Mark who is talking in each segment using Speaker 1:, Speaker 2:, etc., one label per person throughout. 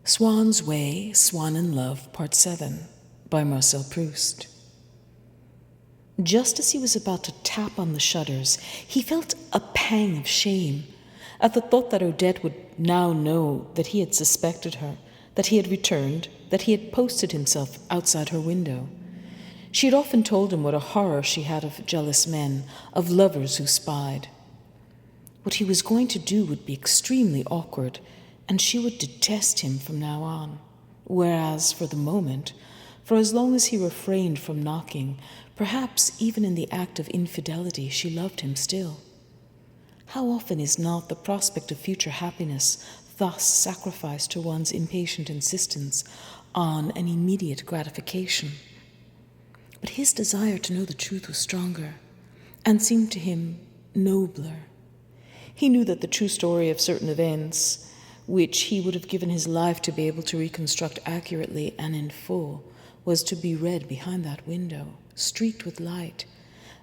Speaker 1: Swann's Way, Swann in Love, Part 7, by Marcel Proust. Just as he was about to tap on the shutters, he felt a pang of shame at the thought that Odette would now know that he had suspected her, that he had returned, that he had posted himself outside her window. She had often told him what a horror she had of jealous men, of lovers who spied. What he was going to do would be extremely awkward, and she would detest him from now on. Whereas, for the moment, for as long as he refrained from knocking, perhaps even in the act of infidelity, she loved him still. How often is not the prospect of future happiness thus sacrificed to one's impatient insistence on an immediate gratification? But his desire to know the truth was stronger, and seemed to him nobler. He knew that the true story of certain events, which he would have given his life to be able to reconstruct accurately and in full, was to be read behind that window, streaked with light,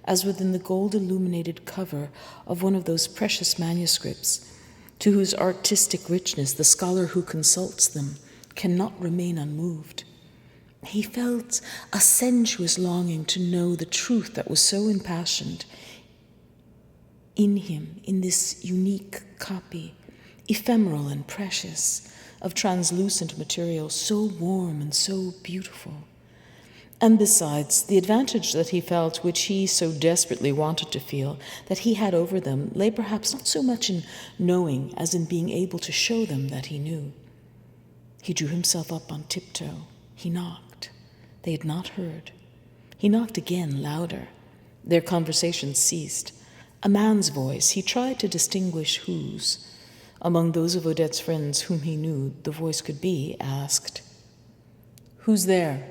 Speaker 1: as within the gold-illuminated cover of one of those precious manuscripts, to whose artistic richness the scholar who consults them cannot remain unmoved. He felt a sensuous longing to know the truth that was so impassioned in him, in this unique copy, ephemeral and precious, of translucent material so warm and so beautiful. And besides, the advantage that he felt, which he so desperately wanted to feel, that he had over them, lay perhaps not so much in knowing as in being able to show them that he knew. He drew himself up on tiptoe. He knocked. They had not heard. He knocked again, louder. Their conversation ceased. A man's voice, he tried to distinguish whose. Among those of Odette's friends whom he knew the voice could be, asked, "Who's there?"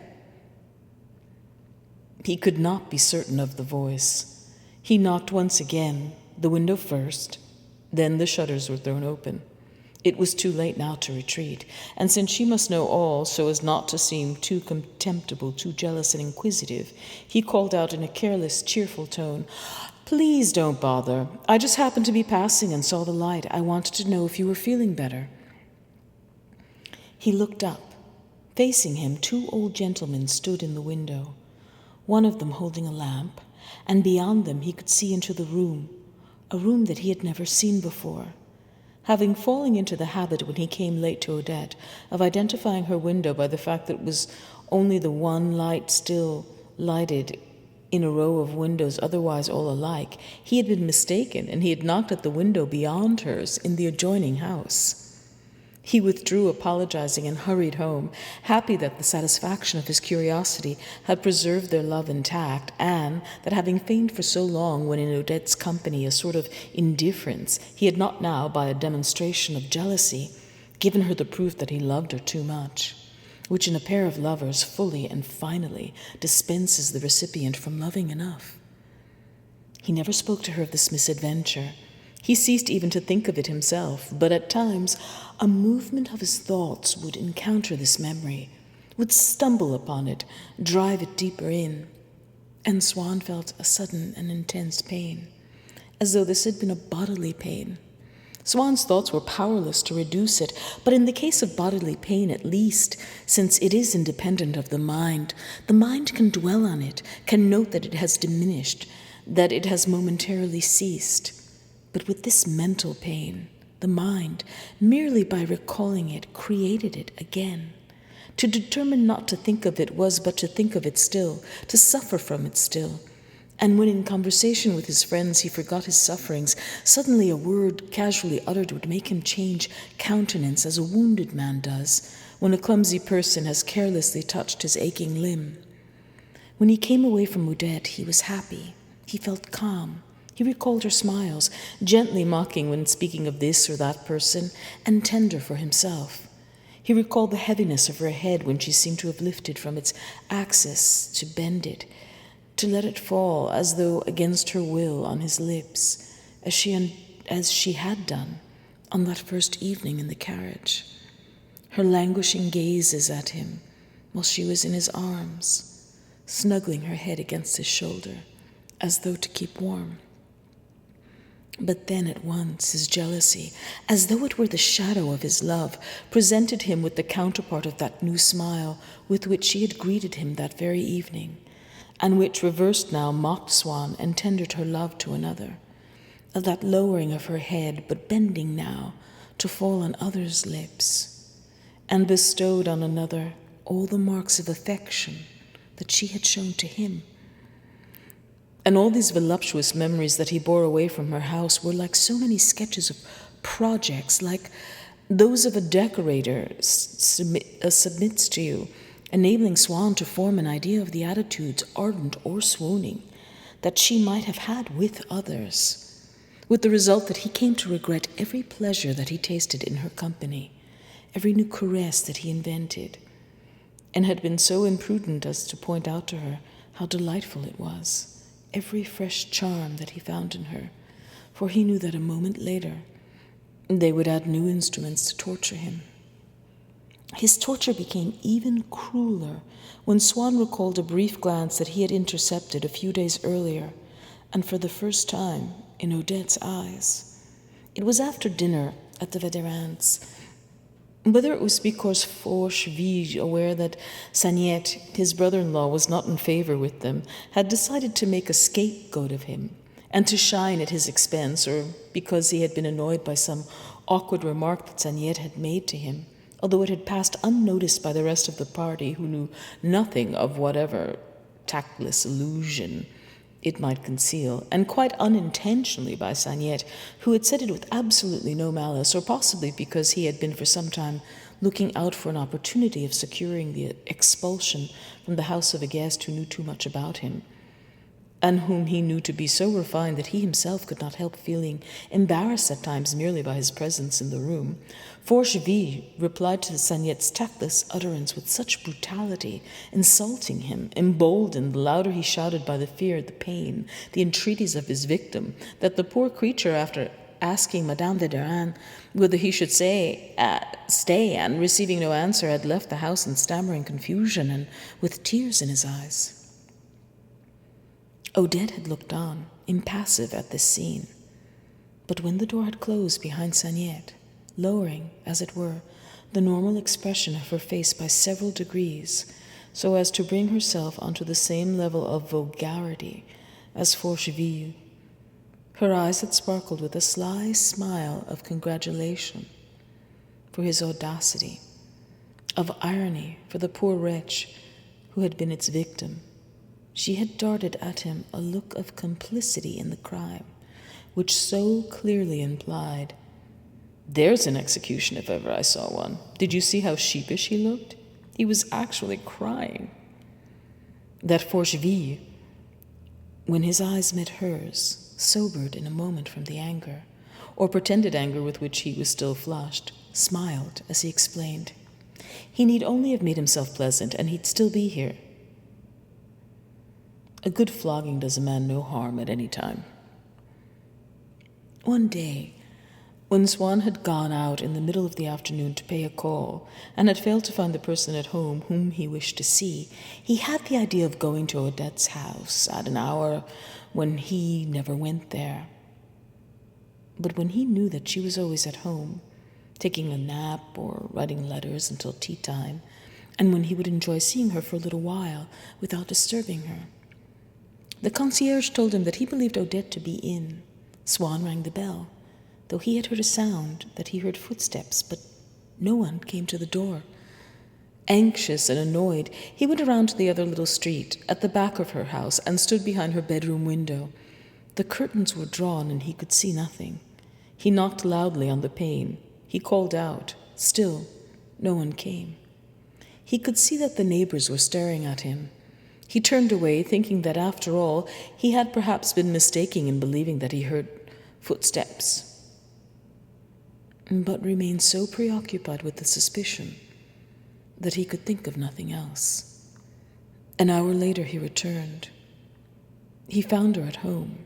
Speaker 1: He could not be certain of the voice. He knocked once again, the window first, then the shutters were thrown open. It was too late now to retreat, and since she must know all so as not to seem too contemptible, too jealous and inquisitive, he called out in a careless, cheerful tone, "Please don't bother. I just happened to be passing and saw the light. I wanted to know if you were feeling better." He looked up. Facing him, two old gentlemen stood in the window, one of them holding a lamp, and beyond them he could see into the room, a room that he had never seen before. Having fallen into the habit when he came late to Odette of identifying her window by the fact that it was only the one light still lighted in a row of windows otherwise all alike, he had been mistaken, and he had knocked at the window beyond hers in the adjoining house. He withdrew, apologizing, and hurried home, happy that the satisfaction of his curiosity had preserved their love intact, and that having feigned for so long when in Odette's company a sort of indifference, he had not now, by a demonstration of jealousy, given her the proof that he loved her too much, which in a pair of lovers fully and finally dispenses the recipient from loving enough. He never spoke to her of this misadventure. He ceased even to think of it himself, but at times a movement of his thoughts would encounter this memory, would stumble upon it, drive it deeper in, and Swann felt a sudden and intense pain, as though this had been a bodily pain. Swann's thoughts were powerless to reduce it, but in the case of bodily pain at least, since it is independent of the mind can dwell on it, can note that it has diminished, that it has momentarily ceased. But with this mental pain, the mind, merely by recalling it, created it again. To determine not to think of it was but to think of it still, to suffer from it still. And when in conversation with his friends he forgot his sufferings, suddenly a word casually uttered would make him change countenance as a wounded man does when a clumsy person has carelessly touched his aching limb. When he came away from Odette, he was happy. He felt calm. He recalled her smiles, gently mocking when speaking of this or that person, and tender for himself. He recalled the heaviness of her head when she seemed to have lifted from its axis, to bend it, to let it fall as though against her will on his lips, as she had done on that first evening in the carriage. Her languishing gazes at him while she was in his arms, snuggling her head against his shoulder, as though to keep warm. But then at once his jealousy, as though it were the shadow of his love, presented him with the counterpart of that new smile with which she had greeted him that very evening, and which, reversed now, mocked Swann and tendered her love to another, of that lowering of her head, but bending now to fall on others' lips, and bestowed on another all the marks of affection that she had shown to him. And all these voluptuous memories that he bore away from her house were like so many sketches of projects, like those of a decorator submits to you, enabling Swann to form an idea of the attitudes, ardent or swooning, that she might have had with others, with the result that he came to regret every pleasure that he tasted in her company, every new caress that he invented, and had been so imprudent as to point out to her how delightful it was, every fresh charm that he found in her, for he knew that a moment later they would add new instruments to torture him. His torture became even crueler when Swann recalled a brief glance that he had intercepted a few days earlier, and for the first time, in Odette's eyes. It was after dinner at the Védérins. Whether it was because Forcheville, aware that Sagnet, his brother-in-law, was not in favor with them, had decided to make a scapegoat of him and to shine at his expense, or because he had been annoyed by some awkward remark that Sagnet had made to him, although it had passed unnoticed by the rest of the party, who knew nothing of whatever tactless allusion it might conceal, and quite unintentionally by Sagnet, who had said it with absolutely no malice, or possibly because he had been for some time looking out for an opportunity of securing the expulsion from the house of a guest who knew too much about him, and whom he knew to be so refined that he himself could not help feeling embarrassed at times merely by his presence in the room. Forcheville replied to Sagnet's tactless utterance with such brutality, insulting him, emboldened the louder he shouted by the fear, the pain, the entreaties of his victim, that the poor creature, after asking Madame Védérin whether he should stay, and receiving no answer, had left the house in stammering confusion and with tears in his eyes. Odette had looked on, impassive at this scene. But when the door had closed behind Sagnet, lowering, as it were, the normal expression of her face by several degrees, so as to bring herself onto the same level of vulgarity as Forcheville, her eyes had sparkled with a sly smile of congratulation for his audacity, of irony for the poor wretch who had been its victim. She had darted at him a look of complicity in the crime, which so clearly implied, "There's an execution if ever I saw one. Did you see how sheepish he looked? He was actually crying." That Forcheville, when his eyes met hers, sobered in a moment from the anger, or pretended anger with which he was still flushed, smiled as he explained, "He need only have made himself pleasant, and he'd still be here. A good flogging does a man no harm at any time." One day, when Swann had gone out in the middle of the afternoon to pay a call, and had failed to find the person at home whom he wished to see, he had the idea of going to Odette's house at an hour when he never went there. But when he knew that she was always at home, taking a nap or writing letters until tea time, and when he would enjoy seeing her for a little while without disturbing her, the concierge told him that he believed Odette to be in. Swann rang the bell, though he had heard a sound, that he heard footsteps, but no one came to the door. Anxious and annoyed, he went around to the other little street, at the back of her house, and stood behind her bedroom window. The curtains were drawn, and he could see nothing. He knocked loudly on the pane. He called out. Still, no one came. He could see that the neighbors were staring at him. He turned away, thinking that, after all, he had perhaps been mistaken in believing that he heard footsteps, but remained so preoccupied with the suspicion that he could think of nothing else. An hour later he returned. He found her at home,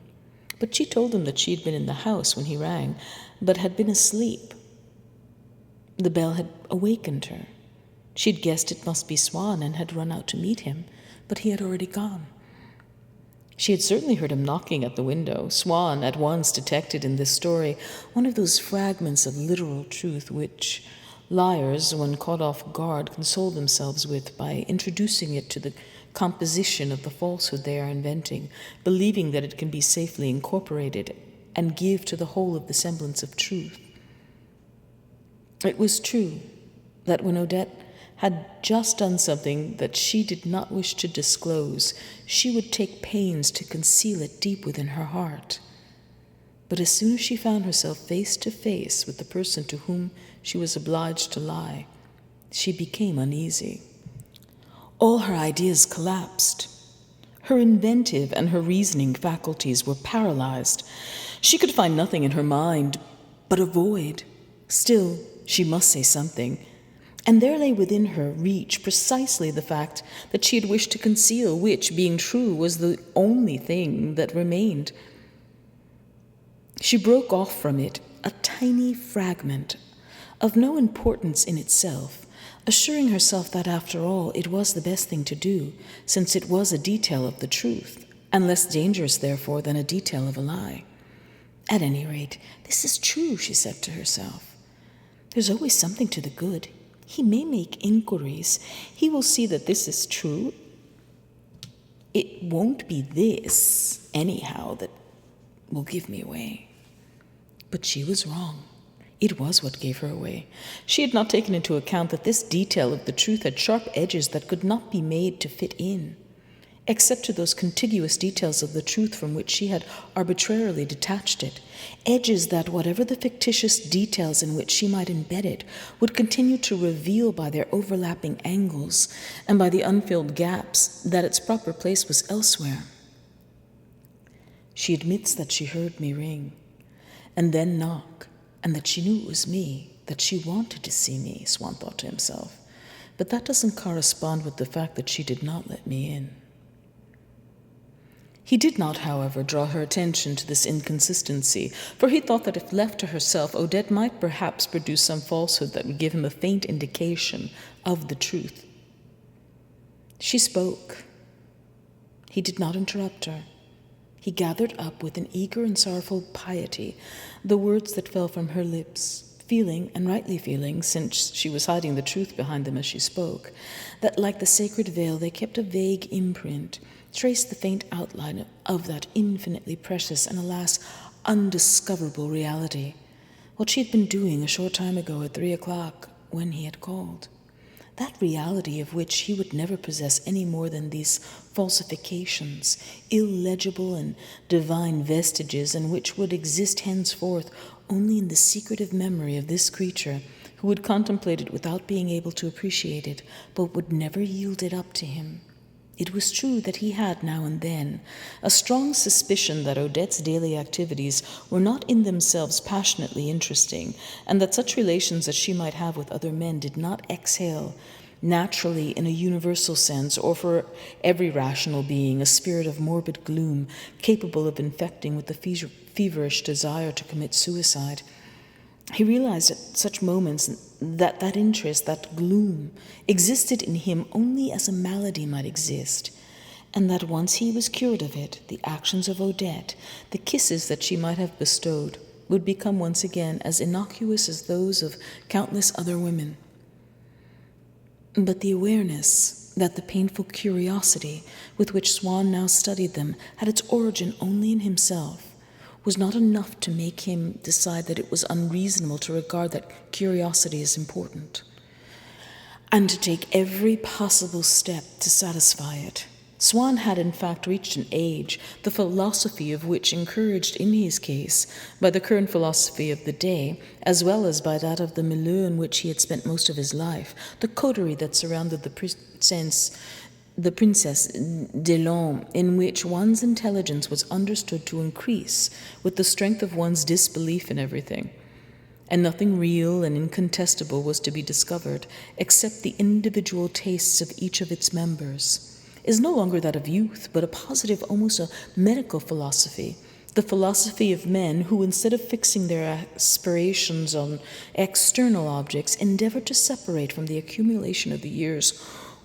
Speaker 1: but she told him that she had been in the house when he rang, but had been asleep. The bell had awakened her. She had guessed it must be Swann and had run out to meet him, but he had already gone. She had certainly heard him knocking at the window. Swann at once detected in this story one of those fragments of literal truth which liars, when caught off guard, console themselves with by introducing it to the composition of the falsehood they are inventing, believing that it can be safely incorporated and give to the whole of the semblance of truth. It was true that when Odette had just done something that she did not wish to disclose, she would take pains to conceal it deep within her heart. But as soon as she found herself face to face with the person to whom she was obliged to lie, she became uneasy. All her ideas collapsed. Her inventive and her reasoning faculties were paralyzed. She could find nothing in her mind but a void. Still, she must say something. And there lay within her reach precisely the fact that she had wished to conceal, which, being true, was the only thing that remained. She broke off from it a tiny fragment of no importance in itself, assuring herself that, after all, it was the best thing to do, since it was a detail of the truth, and less dangerous, therefore, than a detail of a lie. At any rate, this is true, she said to herself. There's always something to the good. He may make inquiries. He will see that this is true. It won't be this, anyhow, that will give me away. But she was wrong. It was what gave her away. She had not taken into account that this detail of the truth had sharp edges that could not be made to fit in, except to those contiguous details of the truth from which she had arbitrarily detached it, edges that, whatever the fictitious details in which she might embed it, would continue to reveal by their overlapping angles and by the unfilled gaps that its proper place was elsewhere. She admits that she heard me ring, and then knock, and that she knew it was me, that she wanted to see me, Swann thought to himself. But that doesn't correspond with the fact that she did not let me in. He did not, however, draw her attention to this inconsistency, for he thought that if left to herself, Odette might perhaps produce some falsehood that would give him a faint indication of the truth. She spoke. He did not interrupt her. He gathered up with an eager and sorrowful piety the words that fell from her lips, feeling, and rightly feeling, since she was hiding the truth behind them as she spoke, that like the sacred veil they kept a vague imprint, traced the faint outline of that infinitely precious and, alas, undiscoverable reality, what she had been doing a short time ago at 3 o'clock when he had called. That reality of which he would never possess any more than these falsifications, illegible and divine vestiges, and which would exist henceforth only in the secretive memory of this creature, who would contemplate it without being able to appreciate it, but would never yield it up to him. It was true that he had now and then a strong suspicion that Odette's daily activities were not in themselves passionately interesting, and that such relations as she might have with other men did not exhale naturally in a universal sense, or for every rational being, a spirit of morbid gloom capable of infecting with the feverish desire to commit suicide. He realized at such moments that that interest, that gloom, existed in him only as a malady might exist, and that once he was cured of it, the actions of Odette, the kisses that she might have bestowed, would become once again as innocuous as those of countless other women. But the awareness that the painful curiosity with which Swann now studied them had its origin only in himself was not enough to make him decide that it was unreasonable to regard that curiosity as important, and to take every possible step to satisfy it. Swann had in fact reached an age, the philosophy of which, encouraged in his case by the current philosophy of the day, as well as by that of the milieu in which he had spent most of his life, the coterie that surrounded the Princess Delon, in which one's intelligence was understood to increase with the strength of one's disbelief in everything, and nothing real and incontestable was to be discovered except the individual tastes of each of its members, is no longer that of youth, but a positive, almost a medical philosophy, the philosophy of men who, instead of fixing their aspirations on external objects, endeavor to separate from the accumulation of the years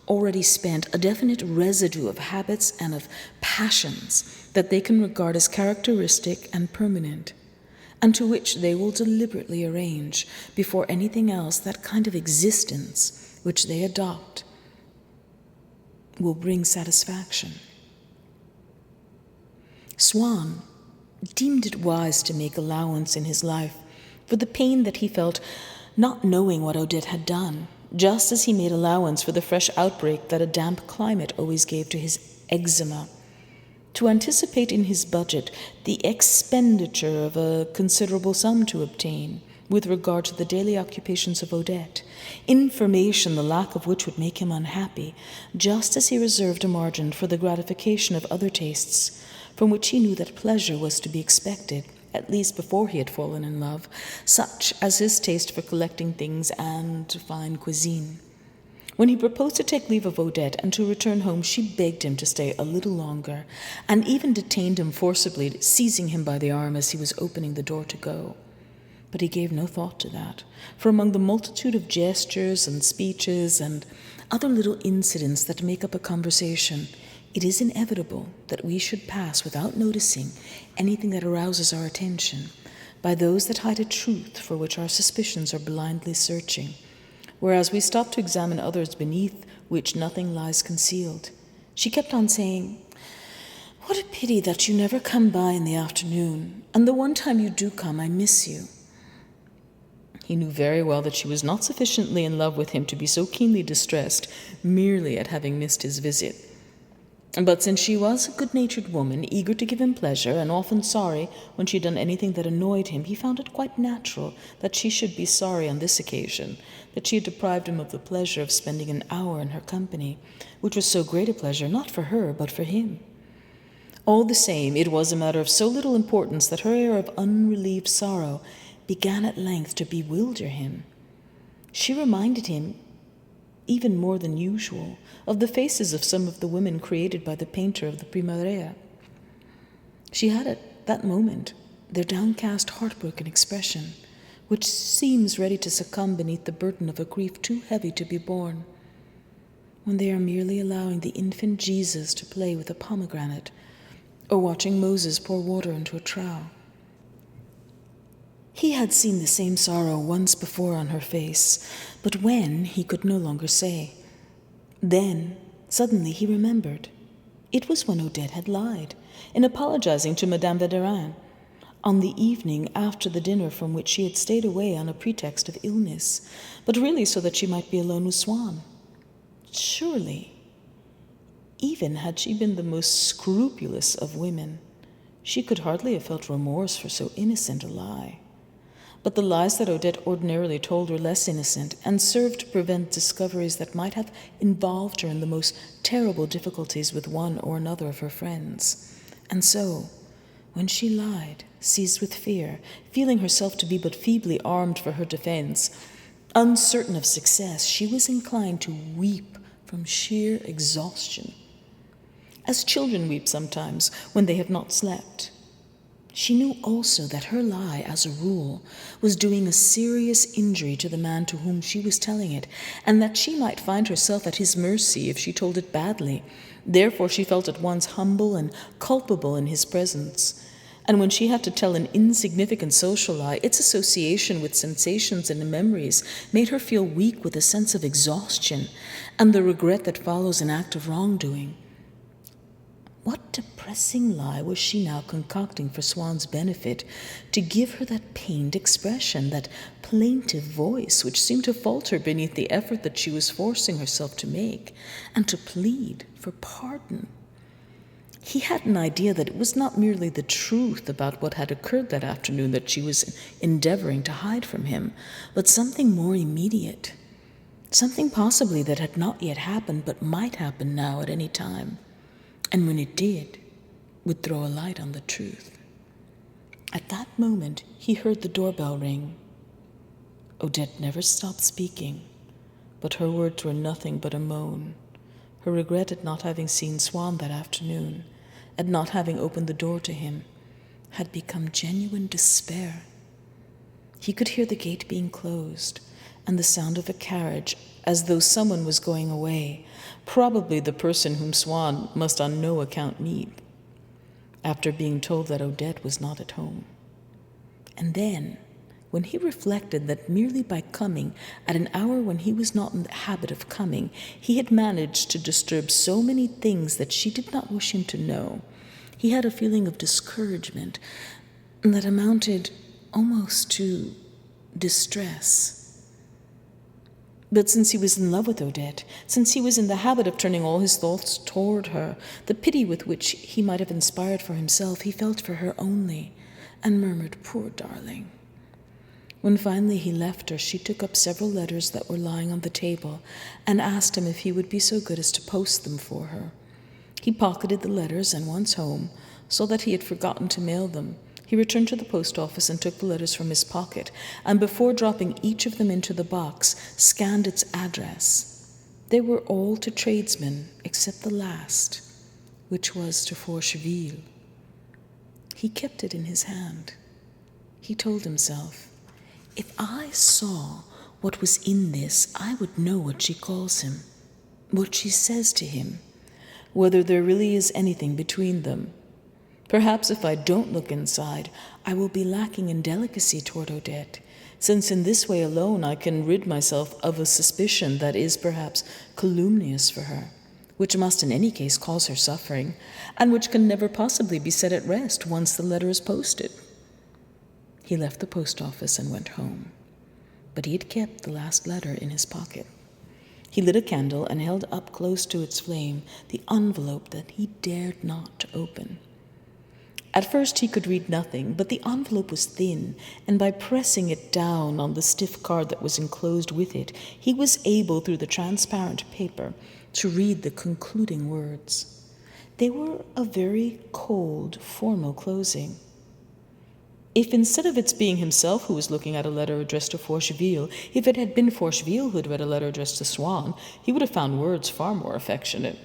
Speaker 1: already spent a definite residue of habits and of passions that they can regard as characteristic and permanent, and to which they will deliberately arrange, before anything else, that kind of existence which they adopt will bring satisfaction. Swann deemed it wise to make allowance in his life for the pain that he felt not knowing what Odette had done, just as he made allowance for the fresh outbreak that a damp climate always gave to his eczema. To anticipate in his budget the expenditure of a considerable sum to obtain, with regard to the daily occupations of Odette, information the lack of which would make him unhappy, just as he reserved a margin for the gratification of other tastes, from which he knew that pleasure was to be expected, at least before he had fallen in love, such as his taste for collecting things and fine cuisine. When he proposed to take leave of Odette and to return home, she begged him to stay a little longer, and even detained him forcibly, seizing him by the arm as he was opening the door to go. But he gave no thought to that, for among the multitude of gestures and speeches and other little incidents that make up a conversation, it is inevitable that we should pass without noticing anything that arouses our attention, by those that hide a truth for which our suspicions are blindly searching, whereas we stop to examine others beneath which nothing lies concealed. She kept on saying, "What a pity that you never come by in the afternoon, and the one time you do come, I miss you." He knew very well that she was not sufficiently in love with him to be so keenly distressed merely at having missed his visit. But since she was a good-natured woman, eager to give him pleasure, and often sorry when she had done anything that annoyed him, he found it quite natural that she should be sorry on this occasion, that she had deprived him of the pleasure of spending an hour in her company, which was so great a pleasure, not for her, but for him. All the same, it was a matter of so little importance that her air of unrelieved sorrow began at length to bewilder him. She reminded him, even more than usual, of the faces of some of the women created by the painter of the Primavera. She had at that moment their downcast, heartbroken expression, which seems ready to succumb beneath the burden of a grief too heavy to be borne, when they are merely allowing the infant Jesus to play with a pomegranate, or watching Moses pour water into a trough. He had seen the same sorrow once before on her face, but when, he could no longer say. Then, suddenly he remembered. It was when Odette had lied, in apologizing to Madame Verdurin, on the evening after the dinner from which she had stayed away on a pretext of illness, but really so that she might be alone with Swann. Surely, even had she been the most scrupulous of women, she could hardly have felt remorse for so innocent a lie. But the lies that Odette ordinarily told were less innocent, and served to prevent discoveries that might have involved her in the most terrible difficulties with one or another of her friends. And so, when she lied, seized with fear, feeling herself to be but feebly armed for her defense, uncertain of success, she was inclined to weep from sheer exhaustion, as children weep sometimes when they have not slept. She knew also that her lie, as a rule, was doing a serious injury to the man to whom she was telling it, and that she might find herself at his mercy if she told it badly. Therefore she felt at once humble and culpable in his presence. And when she had to tell an insignificant social lie, its association with sensations and memories made her feel weak with a sense of exhaustion and the regret that follows an act of wrongdoing. What depressing lie was she now concocting for Swann's benefit to give her that pained expression, that plaintive voice which seemed to falter beneath the effort that she was forcing herself to make, and to plead for pardon? He had an idea that it was not merely the truth about what had occurred that afternoon that she was endeavoring to hide from him, but something more immediate, something possibly that had not yet happened but might happen now at any time, and when it did, would throw a light on the truth. At that moment, he heard the doorbell ring. Odette never stopped speaking, but her words were nothing but a moan. Her regret at not having seen Swann that afternoon, at not having opened the door to him, had become genuine despair. He could hear the gate being closed, and the sound of a carriage, as though someone was going away, probably the person whom Swann must on no account meet. after being told that Odette was not at home. And then, when he reflected that merely by coming at an hour when he was not in the habit of coming, he had managed to disturb so many things that she did not wish him to know, he had a feeling of discouragement that amounted almost to distress. But since he was in love with Odette, since he was in the habit of turning all his thoughts toward her, the pity with which he might have inspired for himself, he felt for her only, and murmured, "Poor darling." When finally he left her, she took up several letters that were lying on the table and asked him if he would be so good as to post them for her. He pocketed the letters, and once home, saw that he had forgotten to mail them. He returned to the post office and took the letters from his pocket, and before dropping each of them into the box, scanned its address. They were all to tradesmen, except the last, which was to Forcheville. He kept it in his hand. He told himself, "If I saw what was in this, I would know what she calls him, what she says to him, whether there really is anything between them. Perhaps if I don't look inside, I will be lacking in delicacy toward Odette, since in this way alone I can rid myself of a suspicion that is perhaps calumnious for her, which must in any case cause her suffering, and which can never possibly be set at rest once the letter is posted." He left the post office and went home, but he had kept the last letter in his pocket. He lit a candle and held up close to its flame the envelope that he dared not open. At first he could read nothing, but the envelope was thin, and by pressing it down on the stiff card that was enclosed with it, he was able, through the transparent paper, to read the concluding words. They were a very cold, formal closing. If instead of its being himself who was looking at a letter addressed to Forcheville, if it had been Forcheville who had read a letter addressed to Swann, he would have found words far more affectionate.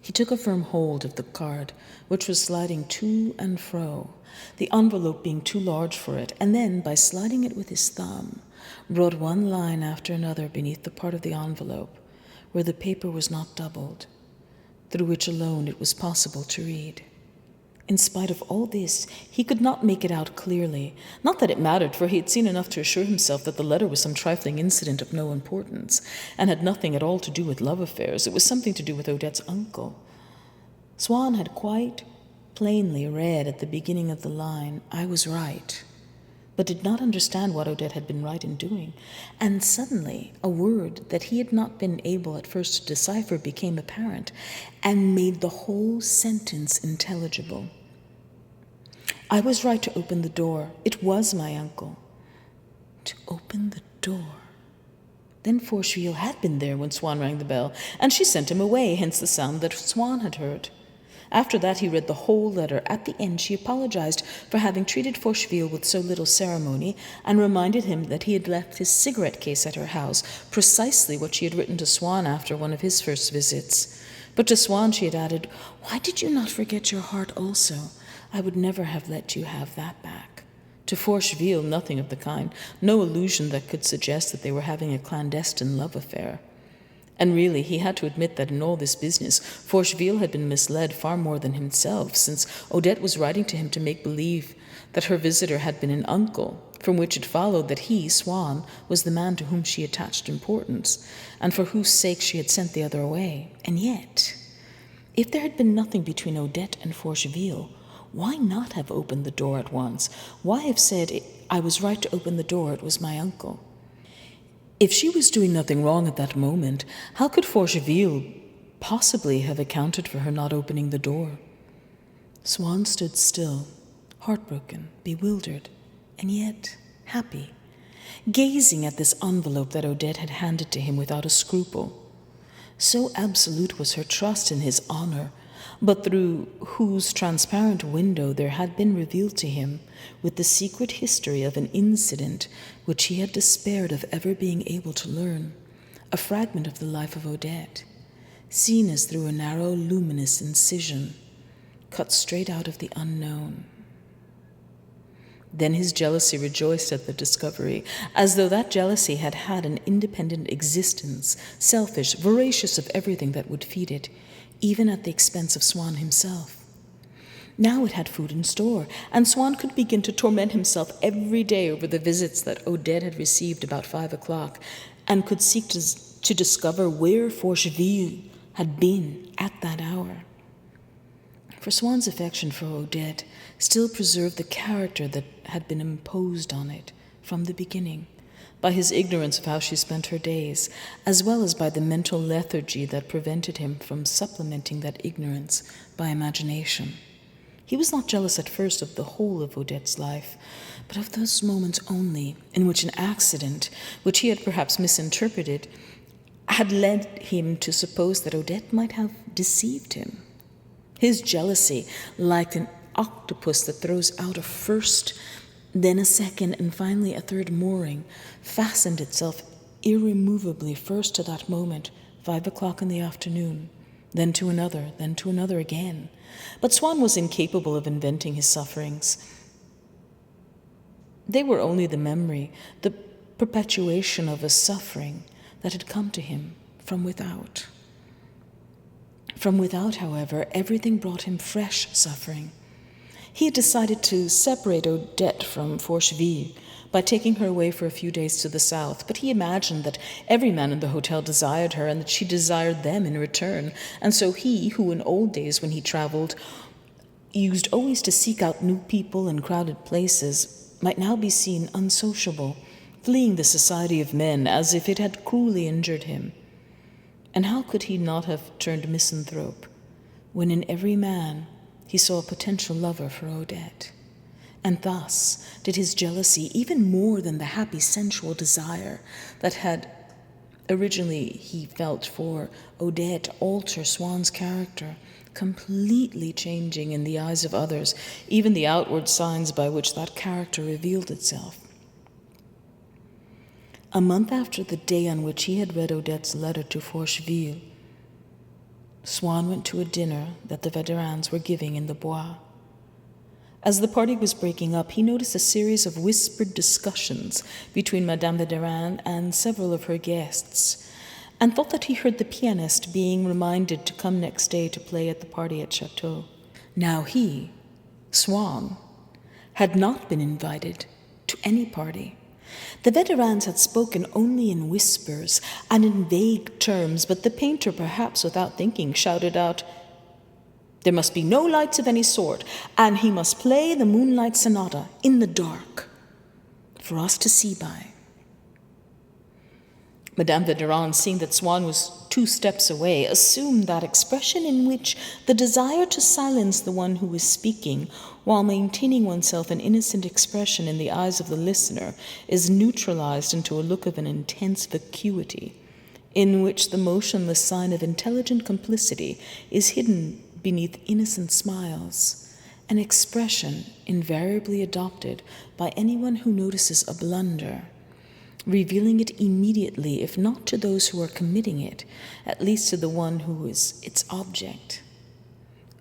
Speaker 1: He took a firm hold of the card, which was sliding to and fro, the envelope being too large for it, and then, by sliding it with his thumb, wrote one line after another beneath the part of the envelope where the paper was not doubled, through which alone it was possible to read. In spite of all this, he could not make it out clearly. Not that it mattered, for he had seen enough to assure himself that the letter was some trifling incident of no importance, and had nothing at all to do with love affairs. It was something to do with Odette's uncle. Swann had quite plainly read at the beginning of the line, "I was right," but did not understand what Odette had been right in doing. And suddenly, a word that he had not been able at first to decipher became apparent, and made the whole sentence intelligible. "I was right to open the door. It was my uncle." To open the door. Then Forcheville had been there when Swann rang the bell, and she sent him away, hence the sound that Swann had heard. After that he read the whole letter. At the end she apologized for having treated Forcheville with so little ceremony, and reminded him that he had left his cigarette case at her house, precisely what she had written to Swann after one of his first visits. But to Swann she had added, "Why did you not forget your heart also? I would never have let you have that back." To Forcheville, nothing of the kind, no allusion that could suggest that they were having a clandestine love affair. And really, he had to admit that in all this business, Forcheville had been misled far more than himself, since Odette was writing to him to make believe that her visitor had been an uncle, from which it followed that he, Swann, was the man to whom she attached importance, and for whose sake she had sent the other away. And yet, if there had been nothing between Odette and Forcheville, why not have opened the door at once? Why have said, "I was right to open the door, it was my uncle"? If she was doing nothing wrong at that moment, how could Forcheville possibly have accounted for her not opening the door? Swann stood still, heartbroken, bewildered, and yet happy, gazing at this envelope that Odette had handed to him without a scruple. So absolute was her trust in his honor, but through whose transparent window there had been revealed to him, with the secret history of an incident which he had despaired of ever being able to learn, a fragment of the life of Odette, seen as through a narrow, luminous incision, cut straight out of the unknown. Then his jealousy rejoiced at the discovery, as though that jealousy had had an independent existence, selfish, voracious of everything that would feed it, even at the expense of Swann himself. Now it had food in store, and Swann could begin to torment himself every day over the visits that Odette had received about 5 o'clock, and could seek to discover where Forcheville had been at that hour. For Swann's affection for Odette still preserved the character that had been imposed on it from the beginning, by his ignorance of how she spent her days, as well as by the mental lethargy that prevented him from supplementing that ignorance by imagination. He was not jealous at first of the whole of Odette's life, but of those moments only in which an accident, which he had perhaps misinterpreted, had led him to suppose that Odette might have deceived him. His jealousy, like an octopus that throws out a first, then a second, and finally a third mooring, fastened itself irremovably first to that moment, 5 o'clock in the afternoon, then to another again. But Swann was incapable of inventing his sufferings. They were only the memory, the perpetuation of a suffering that had come to him from without. From without, however, everything brought him fresh suffering. He had decided to separate Odette from Forcheville by taking her away for a few days to the south, but he imagined that every man in the hotel desired her and that she desired them in return, and so he, who in old days when he traveled used always to seek out new people and crowded places, might now be seen unsociable, fleeing the society of men as if it had cruelly injured him. And how could he not have turned misanthrope when in every man he saw a potential lover for Odette? And thus did his jealousy, even more than the happy sensual desire that had originally he felt for Odette, alter Swann's character, completely changing in the eyes of others, even the outward signs by which that character revealed itself. A month after the day on which he had read Odette's letter to Forcheville, Swann went to a dinner that the Veterans were giving in the Bois. As the party was breaking up, he noticed a series of whispered discussions between Madame Veteran and several of her guests, and thought that he heard the pianist being reminded to come next day to play at the party at Chateau. Now he, Swann, had not been invited to any party. The Veterans had spoken only in whispers and in vague terms, but the painter, perhaps without thinking, shouted out, "There must be no lights of any sort, and he must play the Moonlight Sonata in the dark for us to see by." Madame Veteran, seeing that Swann was 2 steps away, assumed that expression in which the desire to silence the one who was speaking while maintaining oneself an innocent expression in the eyes of the listener is neutralized into a look of an intense vacuity, in which the motionless sign of intelligent complicity is hidden beneath innocent smiles, an expression invariably adopted by anyone who notices a blunder, revealing it immediately, if not to those who are committing it, at least to the one who is its object.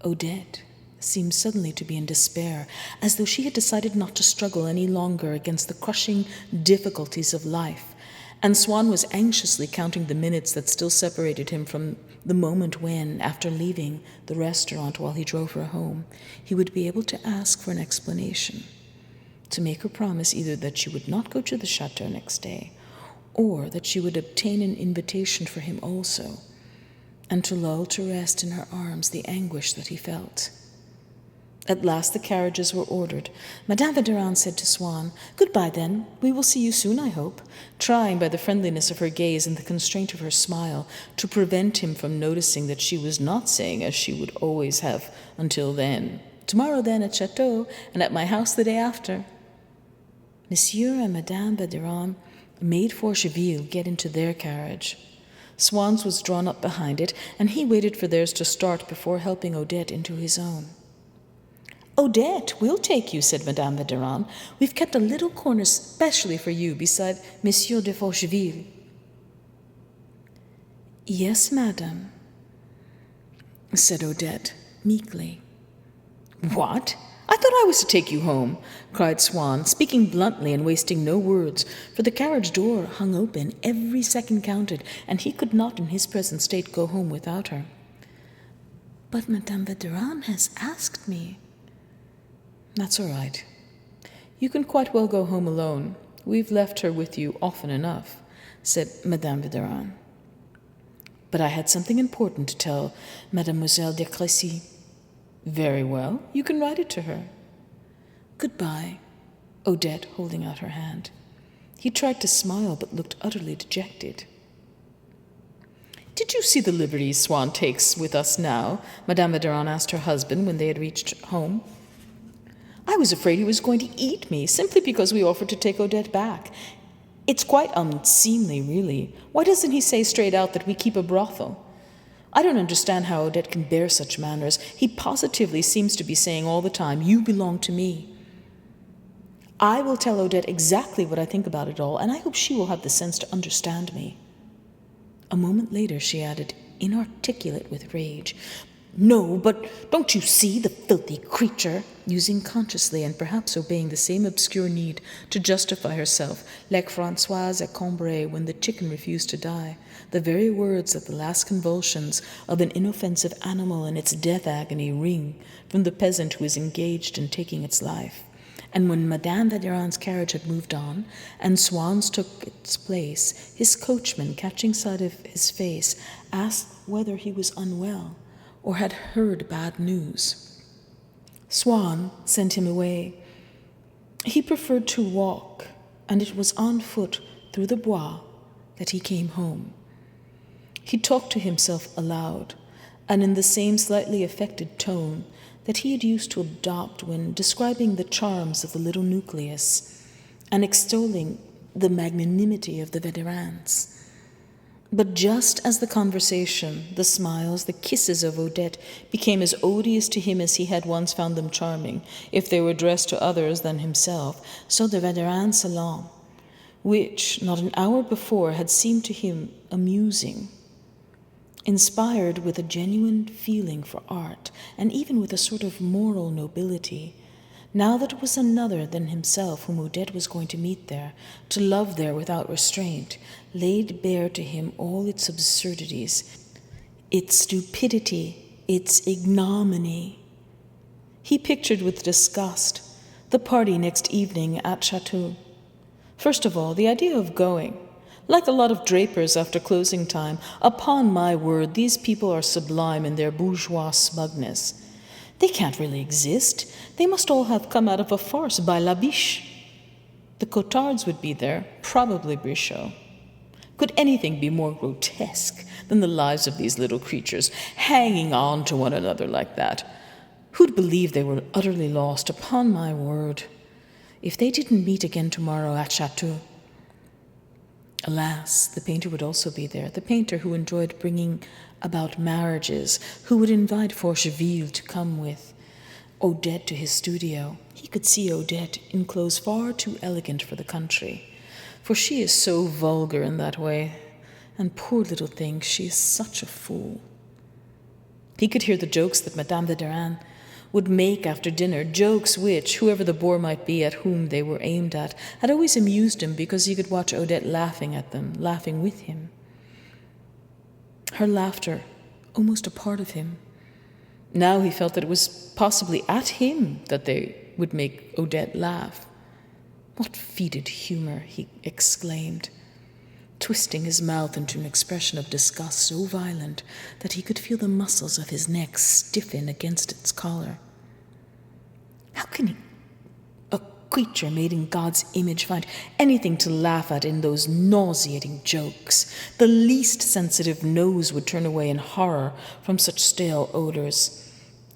Speaker 1: Odette seemed suddenly to be in despair, as though she had decided not to struggle any longer against the crushing difficulties of life, and Swann was anxiously counting the minutes that still separated him from the moment when, after leaving the restaurant while he drove her home, he would be able to ask for an explanation, to make her promise either that she would not go to the chateau next day, or that she would obtain an invitation for him also, and to lull to rest in her arms the anguish that he felt. At last the carriages were ordered. Madame Veteran said to Swann, "Goodbye, then. We will see you soon, I hope," trying by the friendliness of her gaze and the constraint of her smile to prevent him from noticing that she was not saying, as she would always have until then, "Tomorrow, then, at Chateau, and at my house the day after." Monsieur and Madame Veteran made Forcheville get into their carriage. Swann's was drawn up behind it, and he waited for theirs to start before helping Odette into his own. "Odette, we'll take you," said Madame Veteran. "We've kept a little corner specially for you beside Monsieur de Forcheville." "Yes, madame," said Odette meekly. "What? I thought I was to take you home," cried Swann, speaking bluntly and wasting no words, for the carriage door hung open, every second counted, and he could not in his present state go home without her. "But Madame Veteran has asked me," That's all right. You can quite well go home alone. We've left her with you often enough, said Madame Verdurin. But I had something important to tell Mademoiselle de Crécy. Very well, you can write it to her. Goodbye, Odette holding out her hand. He tried to smile but looked utterly dejected. Did you see the liberties Swann takes with us now? Madame Verdurin asked her husband when they had reached home. I was afraid he was going to eat me simply because we offered to take Odette back. It's quite unseemly, really. Why doesn't he say straight out that we keep a brothel? I don't understand how Odette can bear such manners. He positively seems to be saying all the time, you belong to me. I will tell Odette exactly what I think about it all, and I hope she will have the sense to understand me. A moment later she added, inarticulate with rage, No, but don't you see the filthy creature? Using consciously and perhaps obeying the same obscure need to justify herself, like Françoise at Cambrai when the chicken refused to die, the very words that the last convulsions of an inoffensive animal in its death agony wring from the peasant who is engaged in taking its life. And when Madame Verdurin's carriage had moved on, and Swann's took its place, his coachman, catching sight of his face, asked whether he was unwell or had heard bad news. Swann sent him away. He preferred to walk, and it was on foot through the bois that he came home. He talked to himself aloud, and in the same slightly affected tone that he had used to adopt when describing the charms of the little nucleus and extolling the magnanimity of the Verdurins. But just as the conversation, the smiles, the kisses of Odette became as odious to him as he had once found them charming, if they were addressed to others than himself, so the Verdurin salon, which not an hour before had seemed to him amusing, inspired with a genuine feeling for art, and even with a sort of moral nobility, now that it was another than himself whom Odette was going to meet there, to love there without restraint, laid bare to him all its absurdities, its stupidity, its ignominy. He pictured with disgust the party next evening at Chateau. First of all, the idea of going, like a lot of drapers after closing time. Upon my word, these people are sublime in their bourgeois smugness. They can't really exist. They must all have come out of a farce by La Biche. The Cotards would be there, probably Brichot. Could anything be more grotesque than the lives of these little creatures, hanging on to one another like that? Who'd believe they were utterly lost, upon my word? If they didn't meet again tomorrow at Chateau. Alas, the painter would also be there, the painter who enjoyed bringing about marriages, who would invite Forcheville to come with Odette to his studio. He could see Odette in clothes far too elegant for the country, for she is so vulgar in that way, and poor little thing, she is such a fool. He could hear the jokes that Madame Verdurin would make after dinner, jokes which, whoever the bore might be at whom they were aimed at, had always amused him because he could watch Odette laughing at them, laughing with him. Her laughter, almost a part of him. Now he felt that it was possibly at him that they would make Odette laugh. What fetid humor, he exclaimed, twisting his mouth into an expression of disgust so violent that he could feel the muscles of his neck stiffen against its collar. How can a creature made in God's image find anything to laugh at in those nauseating jokes? The least sensitive nose would turn away in horror from such stale odors.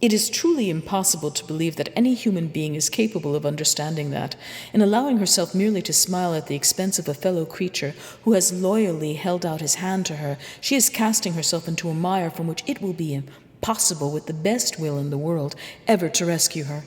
Speaker 1: It is truly impossible to believe that any human being is capable of understanding that, in allowing herself merely to smile at the expense of a fellow creature who has loyally held out his hand to her, she is casting herself into a mire from which it will be impossible, with the best will in the world, ever to rescue her.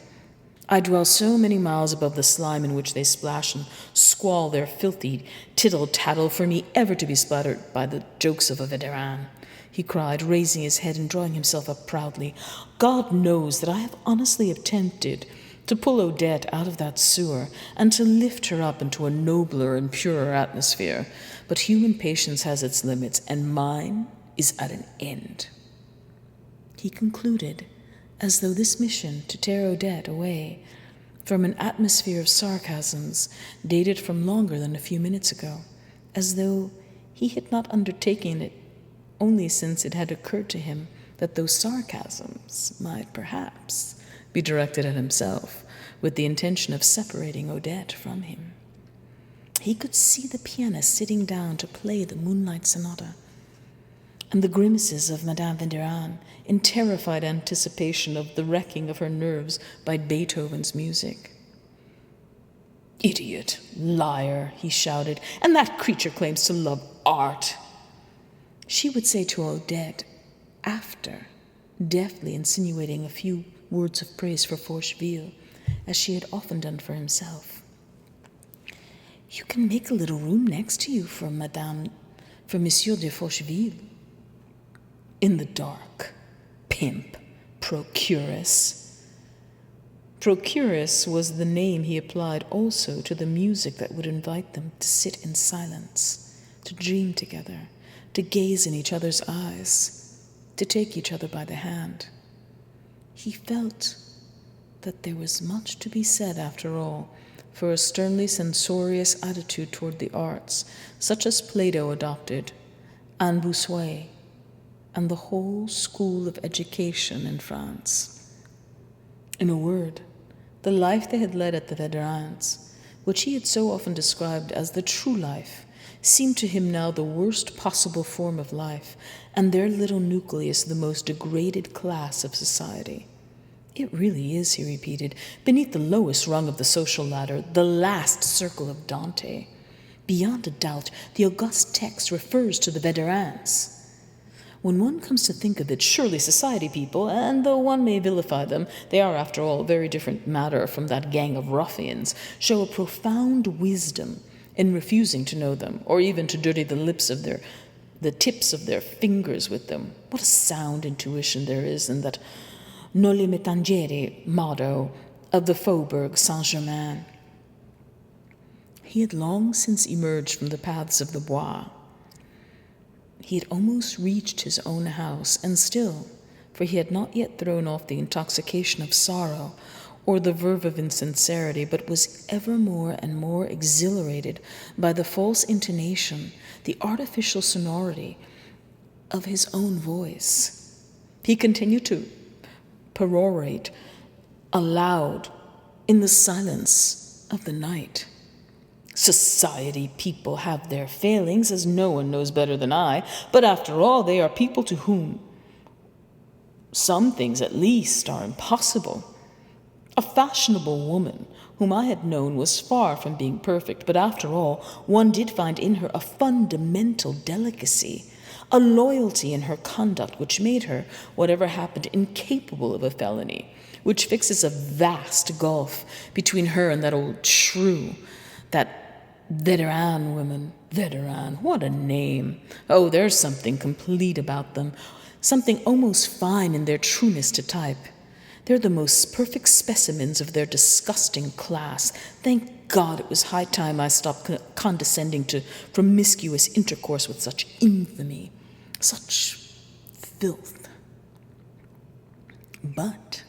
Speaker 1: I dwell so many miles above the slime in which they splash and squall their filthy tittle-tattle for me ever to be splattered by the jokes of a Verdurin, he cried, raising his head and drawing himself up proudly. God knows that I have honestly attempted to pull Odette out of that sewer and to lift her up into a nobler and purer atmosphere. But human patience has its limits, and mine is at an end. He concluded, as though this mission to tear Odette away from an atmosphere of sarcasms dated from longer than a few minutes ago, as though he had not undertaken it only since it had occurred to him that those sarcasms might perhaps be directed at himself with the intention of separating Odette from him. He could see the pianist sitting down to play the Moonlight Sonata, and the grimaces of Madame Verdurin in terrified anticipation of the wrecking of her nerves by Beethoven's music. "Idiot, liar," he shouted, "and that creature claims to love art," she would say to Odette after, deftly insinuating a few words of praise for Forcheville, as she had often done for himself. "You can make a little room next to you for Monsieur de Forcheville." In the dark. Pimp. Procuress. Procuress was the name he applied also to the music that would invite them to sit in silence, to dream together, to gaze in each other's eyes, to take each other by the hand. He felt that there was much to be said, after all, for a sternly censorious attitude toward the arts, such as Plato adopted, and Bossuet, and the whole school of education in France. In a word, the life they had led at the Verdurins, which he had so often described as the true life, seemed to him now the worst possible form of life, and their little nucleus the most degraded class of society. "It really is," he repeated, "beneath the lowest rung of the social ladder, the last circle of Dante. Beyond a doubt, the august text refers to the Verdurins. When one comes to think of it, surely society people, and though one may vilify them, they are, after all, a very different matter from that gang of ruffians, show a profound wisdom in refusing to know them, or even to dirty the tips of their fingers with them. What a sound intuition there is in that Noli me tangere motto of the Faubourg Saint-Germain." He had long since emerged from the paths of the Bois. He had almost reached his own house, and still, for he had not yet thrown off the intoxication of sorrow or the verve of insincerity, but was ever more and more exhilarated by the false intonation, the artificial sonority of his own voice. He continued to perorate aloud in the silence of the night. "Society people have their failings, as no one knows better than I, but after all, they are people to whom some things at least are impossible. A fashionable woman whom I had known was far from being perfect, but after all, one did find in her a fundamental delicacy, a loyalty in her conduct which made her, whatever happened, incapable of a felony, which fixes a vast gulf between her and that old shrew, that Verdurin woman. Verdurin, what a name! Oh, there's something complete about them, something almost fine in their trueness to type. They're the most perfect specimens of their disgusting class. Thank God it was high time I stopped condescending to promiscuous intercourse with such infamy, such filth." But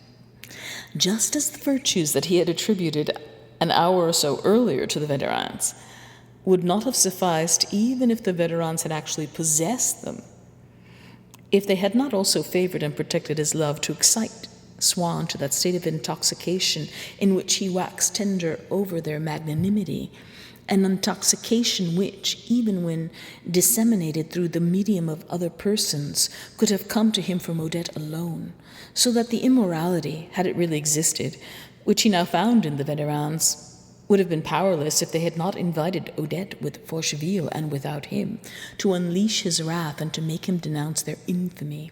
Speaker 1: just as the virtues that he had attributed an hour or so earlier to the Verdurins would not have sufficed even if the Verdurins had actually possessed them, if they had not also favored and protected his love to excite Swann to that state of intoxication in which he waxed tender over their magnanimity, an intoxication which, even when disseminated through the medium of other persons, could have come to him from Odette alone, so that the immorality, had it really existed, which he now found in the Verdurins, would have been powerless if they had not invited Odette with Forcheville and without him to unleash his wrath and to make him denounce their infamy.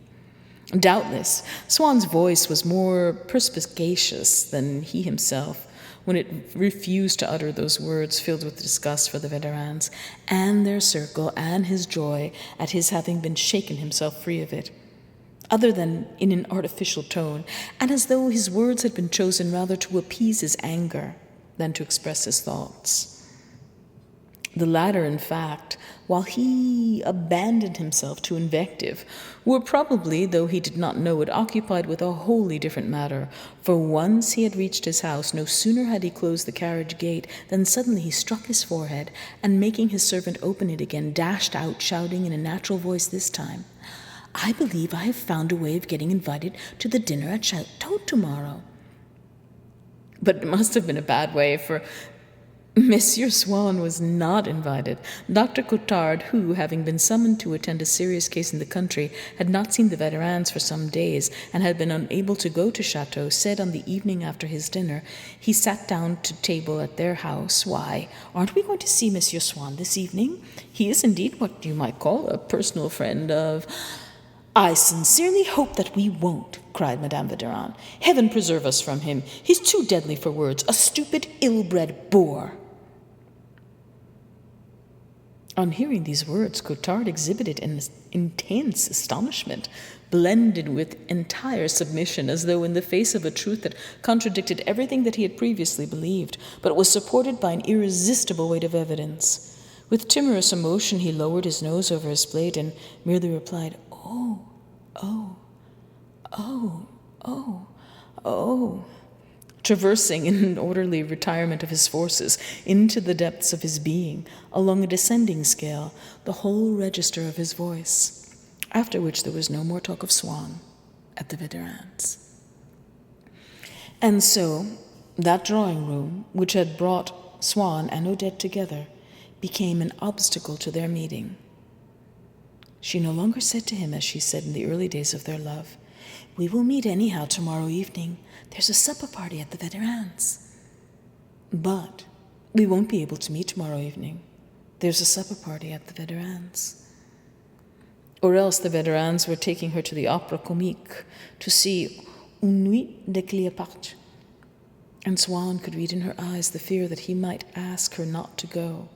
Speaker 1: Doubtless, Swann's voice was more perspicacious than he himself when it refused to utter those words filled with disgust for the Verdurins and their circle, and his joy at his having been shaken himself free of it, other than in an artificial tone, and as though his words had been chosen rather to appease his anger than to express his thoughts. The latter, in fact, while he abandoned himself to invective, were probably, though he did not know it, occupied with a wholly different matter. For once he had reached his house, no sooner had he closed the carriage gate than suddenly he struck his forehead, and making his servant open it again, dashed out, shouting in a natural voice this time, "I believe I have found a way of getting invited to the dinner at Chateau tomorrow." But it must have been a bad way, for Monsieur Swann was not invited. Dr. Cottard, who, having been summoned to attend a serious case in the country, had not seen the Veterans for some days, and had been unable to go to Chateau, said on the evening after his dinner he sat down to table at their house, "Why, aren't we going to see Monsieur Swann this evening? He is indeed what you might call a personal friend of—" "I sincerely hope that we won't," cried Madame Veteran. "Heaven preserve us from him. He's too deadly for words, a stupid, ill-bred boor." On hearing these words, Cottard exhibited an intense astonishment, blended with entire submission, as though in the face of a truth that contradicted everything that he had previously believed, but was supported by an irresistible weight of evidence. With timorous emotion, he lowered his nose over his plate and merely replied, "Oh, oh, oh, oh, oh," traversing in an orderly retirement of his forces into the depths of his being, along a descending scale, the whole register of his voice, after which there was no more talk of Swann at the Veterans. And so, that drawing room, which had brought Swann and Odette together, became an obstacle to their meeting. She no longer said to him, as she said in the early days of their love, "We will meet anyhow tomorrow evening. There's a supper party at the Veterans." But we won't be able to meet tomorrow evening. There's a supper party at the Veterans. Or else the Veterans were taking her to the Opera Comique to see Une Nuit de Cléopâtre. And Swann could read in her eyes the fear that he might ask her not to go,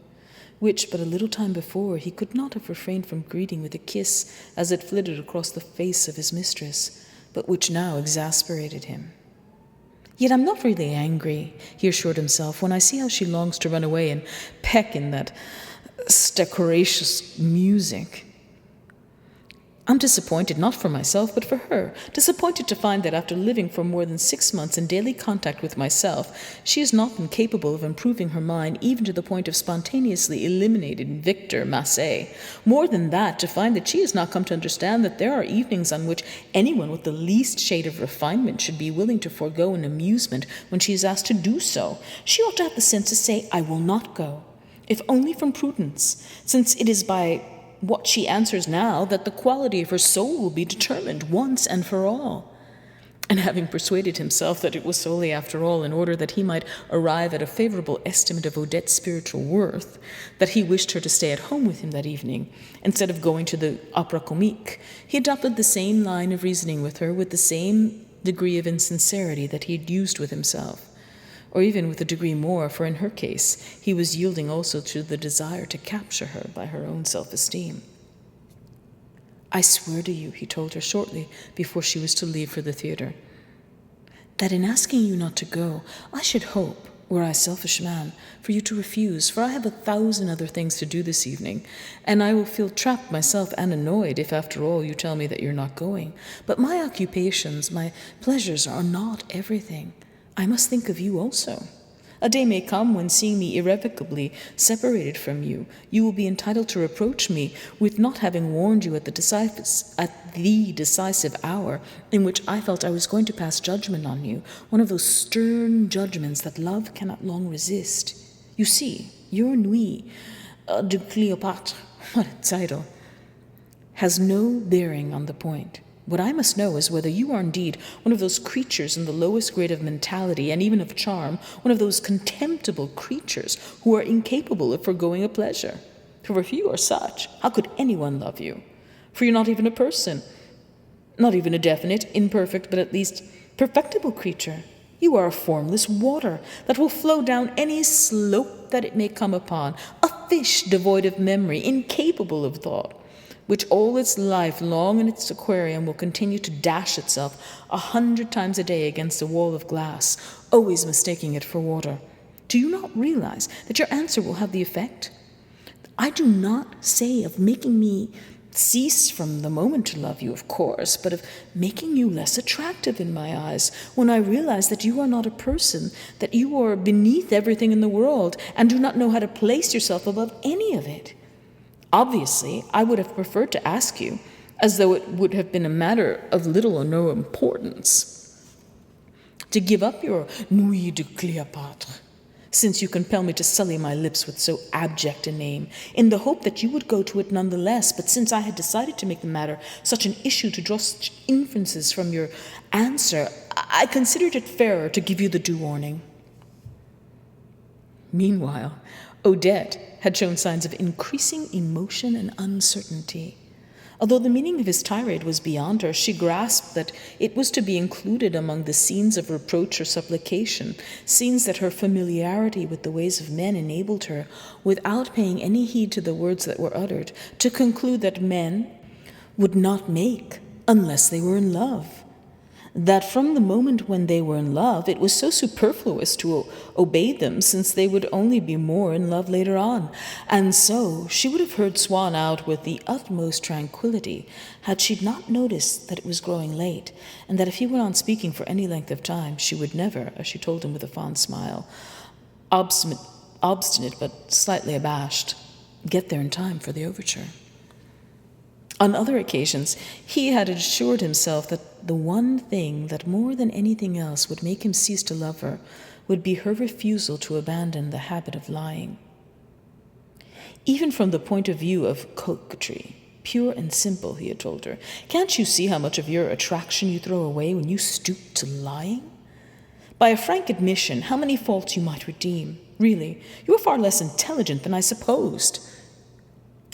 Speaker 1: which but a little time before he could not have refrained from greeting with a kiss as it flitted across the face of his mistress, but which now exasperated him. "Yet I'm not really angry," he assured himself, "when I see how she longs to run away and peck in that stercoraceous music. I'm disappointed, not for myself, but for her, disappointed to find that after living for more than 6 months in daily contact with myself, she has not been capable of improving her mind even to the point of spontaneously eliminating Victor Massé. More than that, to find that she has not come to understand that there are evenings on which anyone with the least shade of refinement should be willing to forego an amusement when she is asked to do so. She ought to have the sense to say, 'I will not go,' if only from prudence, since it is by what she answers now that the quality of her soul will be determined once and for all." And having persuaded himself that it was solely after all in order that he might arrive at a favorable estimate of Odette's spiritual worth, that he wished her to stay at home with him that evening, instead of going to the Opera Comique, he adopted the same line of reasoning with her with the same degree of insincerity that he had used with himself. Or even with a degree more, for in her case he was yielding also to the desire to capture her by her own self-esteem. "I swear to you," he told her shortly before she was to leave for the theatre, "that in asking you not to go, I should hope, were I a selfish man, for you to refuse, for I have 1,000 other things to do this evening, and I will feel trapped myself and annoyed if after all you tell me that you're not going. But my occupations, my pleasures are not everything. I must think of you also. A day may come when, seeing me irrevocably separated from you, you will be entitled to reproach me with not having warned you at the decisive hour in which I felt I was going to pass judgment on you, one of those stern judgments that love cannot long resist. You see, your Nuit de Cléopâtre, what a title, has no bearing on the point. What I must know is whether you are indeed one of those creatures in the lowest grade of mentality and even of charm, one of those contemptible creatures who are incapable of foregoing a pleasure. For if you are such, how could anyone love you? For you're not even a person, not even a definite, imperfect, but at least perfectible creature. You are a formless water that will flow down any slope that it may come upon, a fish devoid of memory, incapable of thought, which all its life long in its aquarium will continue to dash itself 100 times a day against a wall of glass, always mistaking it for water. Do you not realize that your answer will have the effect? I do not say of making me cease from the moment to love you, of course, but of making you less attractive in my eyes when I realize that you are not a person, that you are beneath everything in the world and do not know how to place yourself above any of it. Obviously, I would have preferred to ask you, as though it would have been a matter of little or no importance, to give up your Nuit de Cléopâtre, since you compel me to sully my lips with so abject a name, in the hope that you would go to it nonetheless. But since I had decided to make the matter such an issue to draw such inferences from your answer, I considered it fairer to give you the due warning. Meanwhile, Odette had shown signs of increasing emotion and uncertainty. Although the meaning of his tirade was beyond her, she grasped that it was to be included among the scenes of reproach or supplication, scenes that her familiarity with the ways of men enabled her, without paying any heed to the words that were uttered, to conclude that men would not make unless they were in love. That from the moment when they were in love, it was so superfluous to obey them, since they would only be more in love later on. And so she would have heard Swann out with the utmost tranquillity had she not noticed that it was growing late, and that if he went on speaking for any length of time, she would never, as she told him with a fond smile, obstinate but slightly abashed, get there in time for the overture. On other occasions, he had assured himself that the one thing that more than anything else would make him cease to love her would be her refusal to abandon the habit of lying. Even from the point of view of coquetry, pure and simple, he had told her, can't you see how much of your attraction you throw away when you stoop to lying? By a frank admission, how many faults you might redeem. Really, you are far less intelligent than I supposed.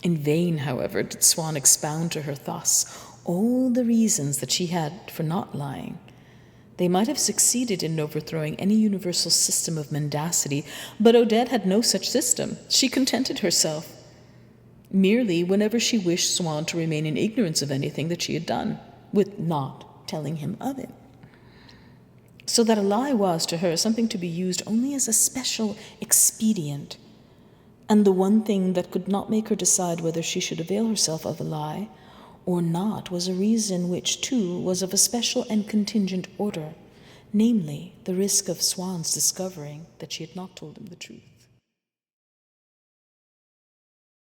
Speaker 1: In vain, however, did Swann expound to her thus all the reasons that she had for not lying. They might have succeeded in overthrowing any universal system of mendacity, but Odette had no such system. She contented herself merely, whenever she wished Swann to remain in ignorance of anything that she had done, with not telling him of it. So that a lie was, to her, something to be used only as a special expedient, and the one thing that could not make her decide whether she should avail herself of a lie or not was a reason which, too, was of a special and contingent order, namely, the risk of Swann's discovering that she had not told him the truth.